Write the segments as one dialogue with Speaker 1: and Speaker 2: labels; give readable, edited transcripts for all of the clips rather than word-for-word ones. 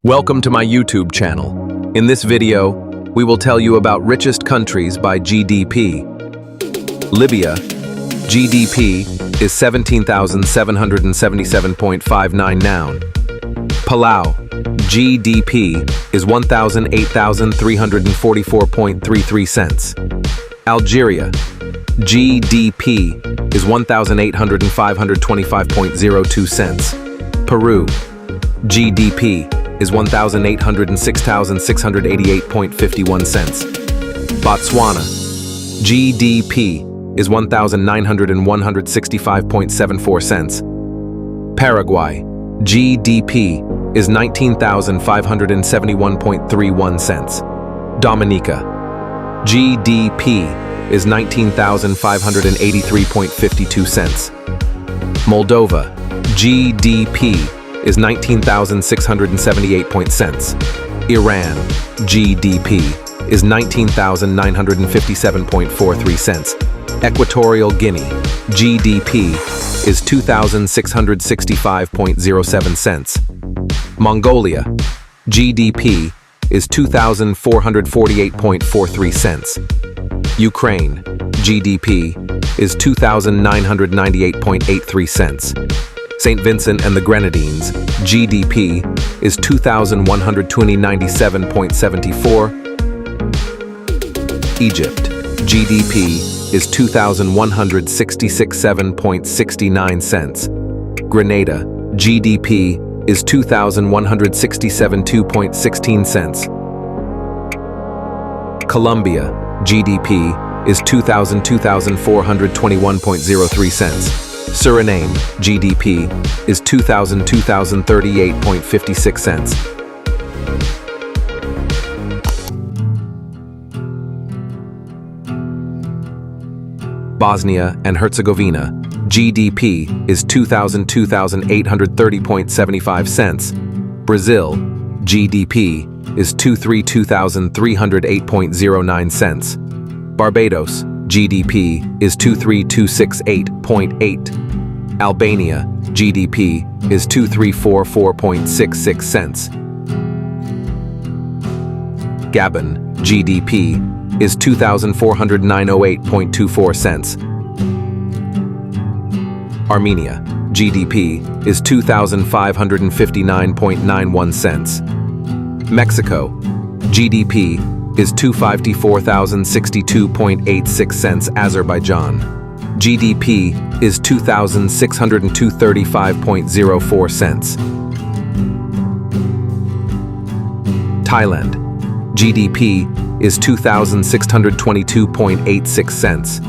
Speaker 1: Welcome to my YouTube channel. In this video, we will tell you about richest countries by GDP. Libya, GDP is 17,777.59 noun. Palau, GDP is 8,344.33 cents. Algeria, GDP is 1,805.25.02 cents. Peru, GDP is 1,806,688.51 cents. Botswana, GDP is 1,965.74 cents. Paraguay, GDP is 19,571.31 cents. Dominica, GDP is 19,583.52 cents. Moldova, GDP is 19,678 cents. Iran, GDP is 19,957.43 cents. Equatorial Guinea, GDP is 2,665.07 cents. Mongolia, GDP is 2,448.43 cents. Ukraine, GDP is 2,998.83 cents. St. Vincent and the Grenadines, GDP is 2,197.74. Egypt, GDP is 2,167.69 cents. Grenada, GDP is 2,167.16 cents. Colombia, GDP is 2,421.03 cents. Suriname, GDP is 2,038.56 cents. Bosnia and Herzegovina, GDP is 2,830.75 cents. Brazil, GDP is 2,308.09 cents. Barbados, GDP is 23,268.8. Albania, GDP is 2,344.66 cents. Gabon, GDP is 2,409.08.24 cents. Armenia, GDP is 2,559.91 cents. Mexico, GDP is 254,062.86 cents. Azerbaijan, GDP is 2,635.04 cents. Thailand, GDP is 2,622.86 cents.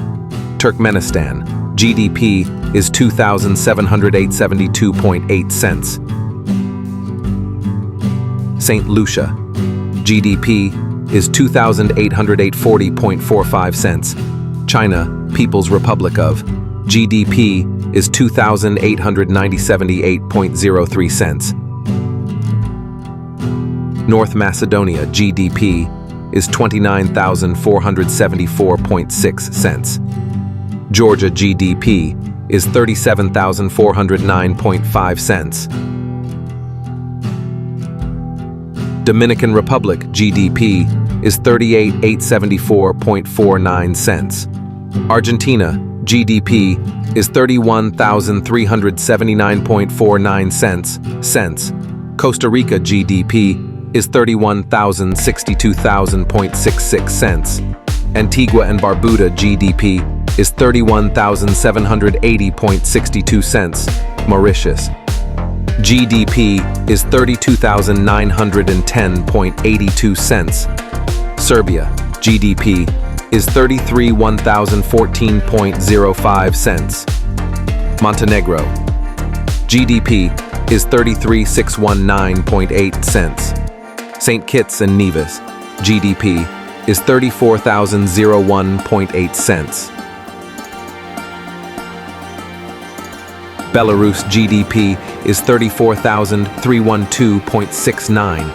Speaker 1: Turkmenistan, GDP is 2,772.8 cents. St. Lucia, GDP is 2,840.45 cents. China, People's Republic of, GDP is 2,898.03 cents. North Macedonia, GDP is 29,474.6 cents. Georgia, GDP is 37,409.5 cents. Dominican Republic, GDP is 38,874.49 cents. Argentina, GDP is 31,379.49 cents. Costa Rica, GDP is 31,062.66 cents. Antigua and Barbuda, GDP is 31,780.62 cents. Mauritius, GDP is 32,910.82 cents. Serbia, GDP is 33,1,014.05 cents. Montenegro, GDP is 33,619.8 cents. St. Kitts and Nevis, GDP is 34,001.8 cents. Belarus, GDP is 34,312.69.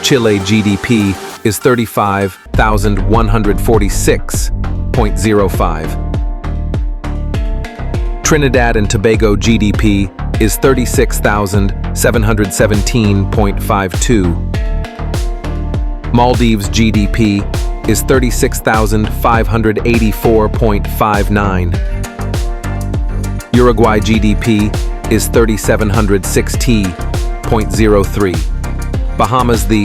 Speaker 1: Chile, GDP is 35,146.05. Trinidad and Tobago, GDP is 36,000 $717.52. Maldives GDP is $36,584.59. Uruguay GDP is $3,760.03. Bahamas, the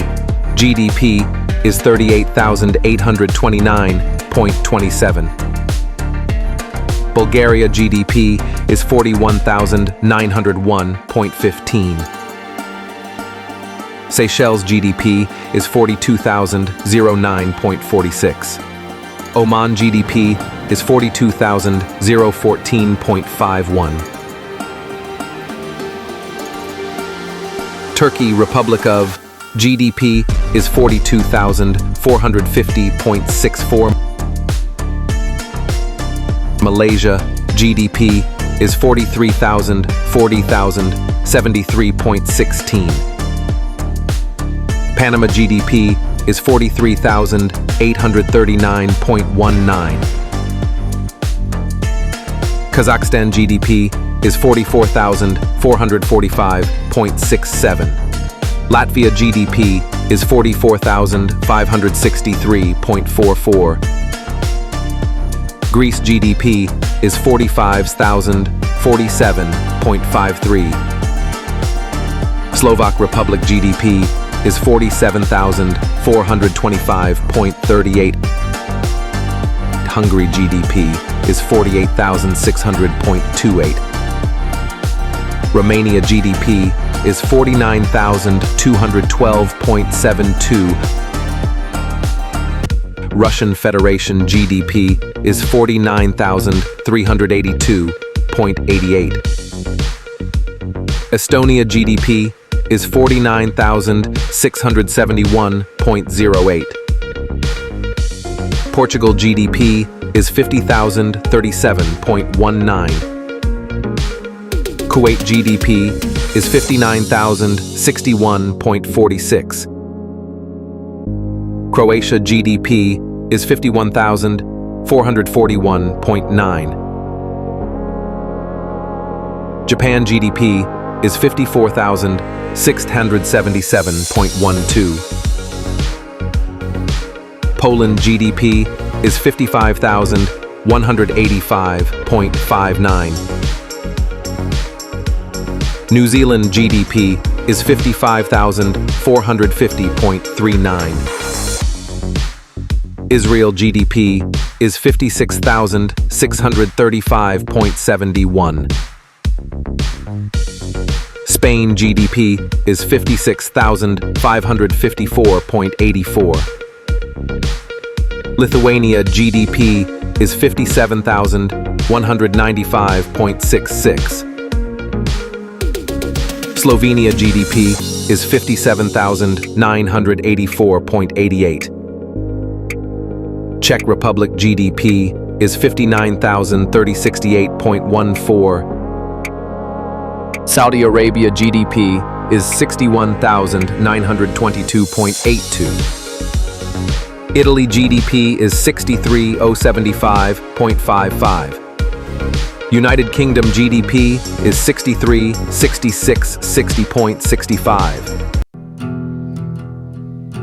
Speaker 1: GDP is $38,829.27. Bulgaria GDP is $41,901.15. Seychelles GDP is $42,009.46. Oman GDP is $42,014.51. Turkey, Republic of, GDP is $42,450.64. Malaysia, GDP is $43,073.16. Panama GDP is $43,839.19. Kazakhstan GDP is $44,445.67. Latvia GDP is $44,563.44. Greece GDP is $45,047.53. Slovak Republic GDP is $47,425.38. Hungary GDP is $48,600.28. Romania GDP is $49,212.72. Russian Federation GDP is $49,382.88. Estonia GDP is $49,671.08. Portugal GDP is $50,037.19. Kuwait GDP is $59,061.46. Croatia GDP is $51,441.9. Japan GDP is $54,677.12. Poland GDP is $55,185.59. New Zealand GDP is $55,450.39. Israel GDP is $56,635.71. Spain GDP is $56,554.84. Lithuania GDP is $57,195.66. Slovenia GDP is $57,984.88. Czech Republic GDP is $59,068.14. Saudi Arabia GDP is $61,922.82. Italy GDP is $63,075.55. United Kingdom GDP is $63,6660.65.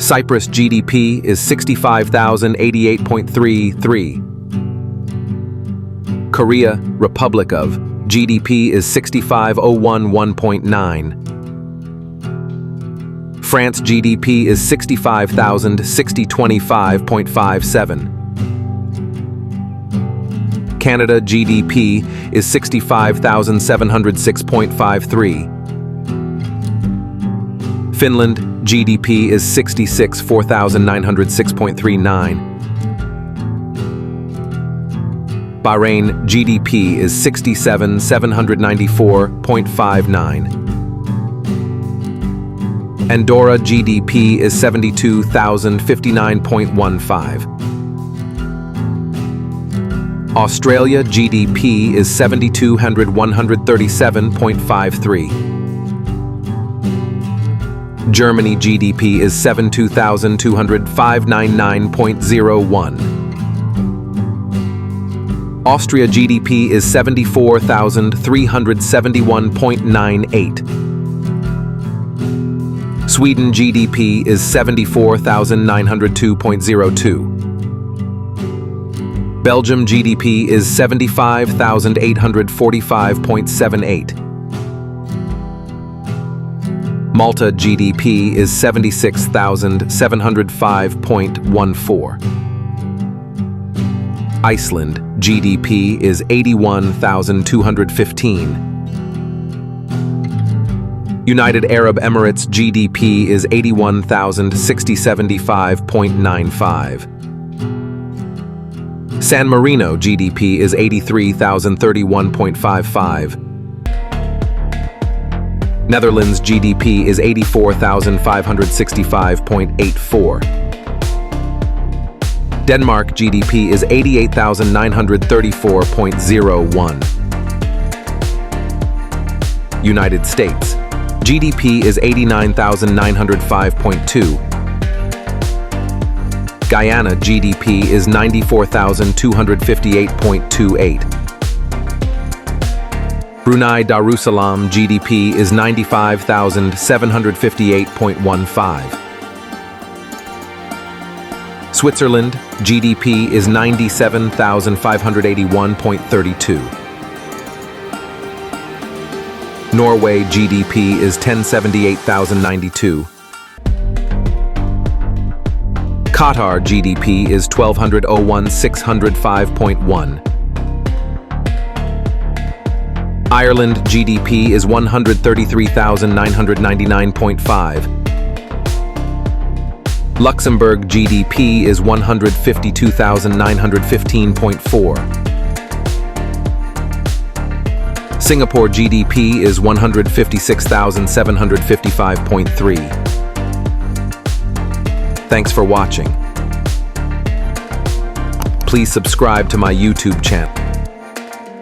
Speaker 1: Cyprus GDP is $65,088.33. Korea, Republic of, GDP is $65,011.9. France GDP is $65,060.25.57. Canada GDP is $65,706.53. Finland GDP is $66,906.39. Bahrain GDP is $67,794.59. Andorra GDP is $72,059.15. Australia GDP is $7,237.53. Germany GDP is $72,205.99.01. Austria GDP is $74,371.98. Sweden GDP is 74,902.02. Belgium GDP is 75,845.78. Malta GDP is 76,705.14. Iceland GDP is 81,215. United Arab Emirates GDP is 81,065.95. San Marino GDP is 83,031.55. Netherlands GDP is 84,565.84. Denmark GDP is 88,934.01. United States GDP is 89,905.2. Guyana GDP is 94,258.28. Brunei Darussalam GDP is 95,758.15. Switzerland GDP is 97,581.32. Norway GDP is 1078,092. Qatar GDP is 1,201,605.1. Ireland GDP is 133,999.5. Luxembourg GDP is 152,915.4. Singapore GDP is 156,755.3. Thanks for watching. Please subscribe to my YouTube channel.